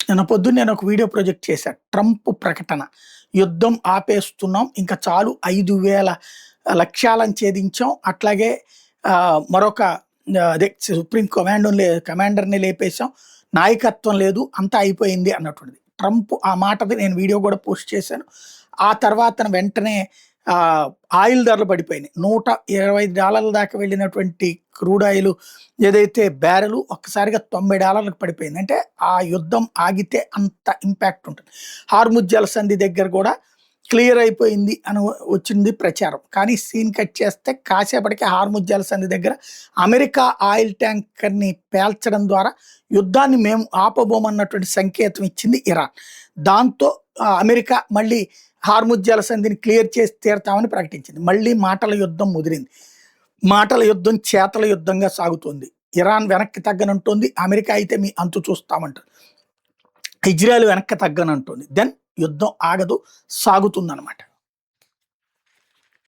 నిన్న పొద్దున్న నేను ఒక వీడియో ప్రొజెక్ట్ చేశా. ట్రంప్ ప్రకటన. యుద్ధం ఆపేస్తున్నాం. ఇంకా చాలు 5,000 లక్ష్యాలను ఛేదించాం. అట్లాగే మరొక అదే సుప్రీం కమాండర్‌ని లేపేసాం. నాయకత్వం లేదు. అంతా అయిపోయింది అన్నటువంటిది. ట్రంప్ ఆ మాటది నేను వీడియో కూడా పోస్ట్ చేశాను. ఆ తర్వాత వెంటనే ఆయిల్ ధరలు పడిపోయినాయి. $125 దాకా వెళ్ళినటువంటి క్రూడ్ ఆయిల్ ఏదైతే బ్యారెలు ఒక్కసారిగా $90 పడిపోయింది. అంటే ఆ యుద్ధం ఆగితే అంత ఇంపాక్ట్ ఉంటుంది. హార్ముజ్ జలసంధి దగ్గర కూడా క్లియర్ అయిపోయింది అని వచ్చింది ప్రచారం. కానీ సీన్ కట్ చేస్తే కాసేపటికి హార్ముజ్ జలసంధి దగ్గర అమెరికా ఆయిల్ ట్యాంకర్‌ని పేల్చడం ద్వారా యుద్ధాన్ని మేము ఆపబోమన్నటువంటి సంకేతం ఇచ్చింది ఇరాన్. దాంతో అమెరికా మళ్ళీ హార్ముజ్ జలసంధిని క్లియర్ చేసి తీరతామని ప్రకటించింది. మళ్ళీ మాటల యుద్ధం ముదిరింది. మాటల యుద్ధం చేతల యుద్ధంగా సాగుతుంది. ఇరాన్ వెనక్కి తగ్గనంటోంది. అమెరికా అయితే మీ అంతు చూస్తామంటుంది. ఇజ్రాయెల్ వెనక్కి తగ్గనంటోంది. దెన్ యుద్ధం ఆగదు, సాగుతుందన్నమాట.